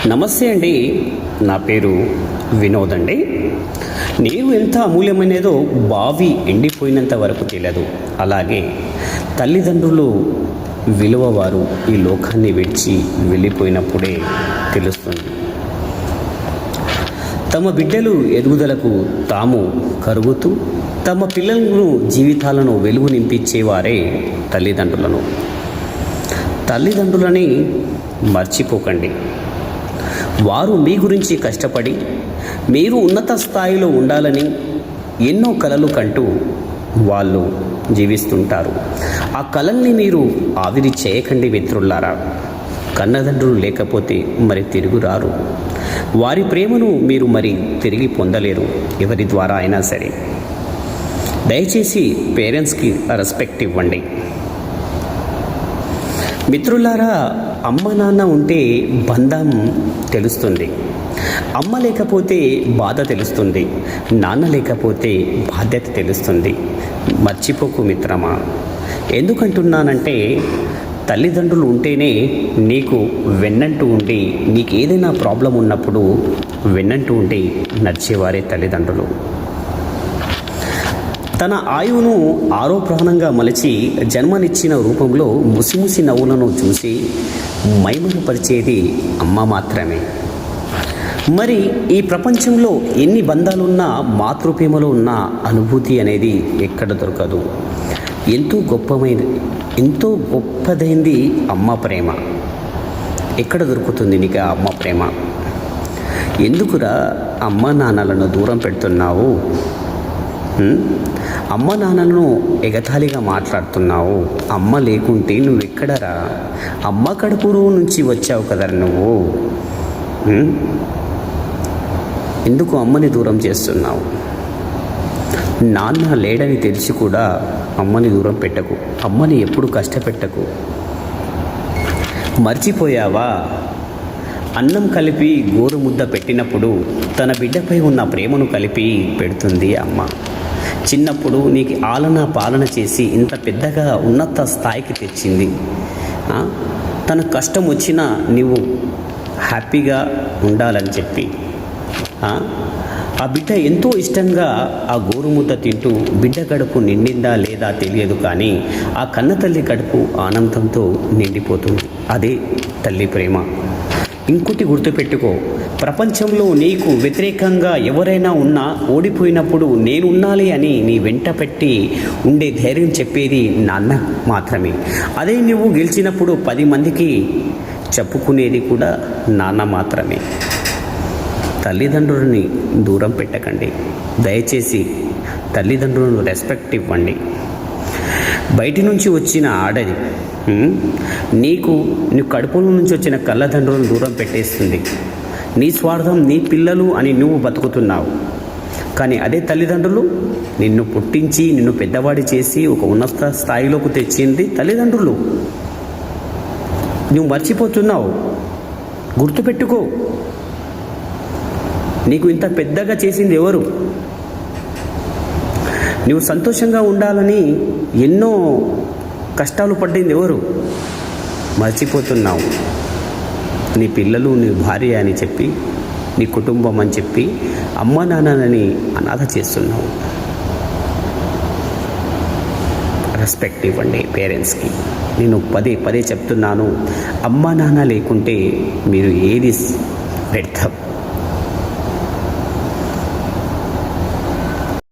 నమస్తే అండి. నా పేరు వినోద్ అండి. నీరు ఎంత అమూల్యమైనదో బావి ఎండిపోయినంత వరకు తెలియదు. అలాగే తల్లిదండ్రులు విలువ వారు ఈ లోకాన్ని విడిచి వెళ్ళిపోయినప్పుడే తెలుస్తుంది. తమ బిడ్డలు ఎదుగుదలకు తాము కరుగుతూ తమ పిల్లలను జీవితాలను వెలుగు నింపించేవారే తల్లిదండ్రులని మర్చిపోకండి. వారు మీ గురించి కష్టపడి మీరు ఉన్నత స్థాయిలో ఉండాలని ఎన్నో కలలు కంటూ వాళ్ళు జీవిస్తుంటారు. ఆ కలల్ని మీరు ఆవిరి చేయకండి మిత్రులారా. కన్నదండ్రులు లేకపోతే మరి తిరుగురారు. వారి ప్రేమను మీరు మరి తిరిగి పొందలేరు ఎవరి ద్వారా అయినా సరే. దయచేసి పేరెంట్స్కి రెస్పెక్ట్ ఇవ్వండి. మిత్రులారా, అమ్మ నాన్న ఉంటే బంధం తెలుస్తుంది. అమ్మ లేకపోతే బాధ తెలుస్తుంది. నాన్న లేకపోతే బాధ్యత తెలుస్తుంది. మర్చిపోకు మిత్రమా. ఎందుకంటున్నానంటే తల్లిదండ్రులు ఉంటేనే నీకు వెన్నంటూ ఉండి నీకు ఏదైనా ప్రాబ్లం ఉన్నప్పుడు వెన్నంటూ ఉండి నడిచేవారే తల్లిదండ్రులు. తన ఆయువును ఆరో ప్రాణంగా మలిచి జన్మనిచ్చిన రూపంలో ముసిముసి నవ్వులను చూసి మైమరపరిచేది అమ్మ మాత్రమే. మరి ఈ ప్రపంచంలో ఎన్ని బంధాలున్నా మాతృప్రేమలో ఉన్న అనుభూతి అనేది ఎక్కడ దొరకదు. ఎంతో గొప్పదైంది అమ్మ ప్రేమ. ఎక్కడ దొరుకుతుంది నీకు అమ్మ ప్రేమ? ఎందుకురా అమ్మ నాన్నలను దూరం పెడుతున్నావు? అమ్మ నాన్నలను ఎగతాళిగా మాట్లాడుతున్నావు. అమ్మ లేకుంటే నువ్వెక్కడరా? అమ్మ కడుపులో నుంచి వచ్చావు కదా నువ్వు. ఎందుకు అమ్మని దూరం చేస్తున్నావు? నాన్న లేడని తెలిసి కూడా అమ్మని దూరం పెట్టకు. అమ్మని ఎప్పుడు కష్టపెట్టకు. మర్చిపోయావా? అన్నం కలిపి గోరు ముద్ద పెట్టినప్పుడు తన బిడ్డపై ఉన్న ప్రేమను కలిపి పెడుతుంది అమ్మ. చిన్నప్పుడు నీకు ఆలన పాలన చేసి ఇంత పెద్దగా ఉన్నత స్థాయికి తెచ్చింది. తన కష్టం వచ్చినా నీవు హ్యాపీగా ఉండాలని చెప్పి ఆ బిడ్డ ఎంతో ఇష్టంగా ఆ గోరుముద్ద తింటూ బిడ్డ కడుపు నిండిందా లేదా తెలియదు, కానీ ఆ కన్న తల్లి కడుపు ఆనందంతో నిండిపోతుంది. అదే తల్లి ప్రేమ. ఇంకోటి గుర్తుపెట్టుకో, ప్రపంచంలో నీకు వ్యతిరేకంగా ఎవరైనా ఉన్నా ఓడిపోయినప్పుడు నేనున్నాలి అని నీ వెంట పెట్టి ఉండే ధైర్యం చెప్పేది నాన్న మాత్రమే. అదే నువ్వు గెలిచినప్పుడు 10 మందికి చెప్పుకునేది కూడా నాన్న మాత్రమే. తల్లిదండ్రులని దూరం పెట్టకండి. దయచేసి తల్లిదండ్రులను రెస్పెక్ట్ ఇవ్వండి. బయటి నుంచి వచ్చిన ఆడది నీ కడుపులో నుంచి వచ్చిన కళ్ళదండ్రులను దూరం పెట్టేస్తుంది. నీ స్వార్థం, నీ పిల్లలు అని నువ్వు బతుకుతున్నావు. కానీ అదే తల్లిదండ్రులు నిన్ను పుట్టించి నిన్ను పెద్దవాడి చేసి ఒక ఉన్నత స్థాయిలోకి తెచ్చింది తల్లిదండ్రులు. నువ్వు మర్చిపోతున్నావు. గుర్తుపెట్టుకో, నీకు ఇంత పెద్దగా చేసింది ఎవరు? నువ్వు సంతోషంగా ఉండాలని ఎన్నో కష్టాలు పడ్డింది ఎవరు? మర్చిపోతున్నావు. నీ పిల్లలు, నీ భార్య అని చెప్పి, నీ కుటుంబం అని చెప్పి అమ్మ నాన్నని అనాథ చేస్తున్నావు. రెస్పెక్ట్ ఇవ్వండి పేరెంట్స్కి. నేను పదే చెప్తున్నాను, అమ్మ నాన్న లేకుంటే మీరు ఏది వ్యర్థం.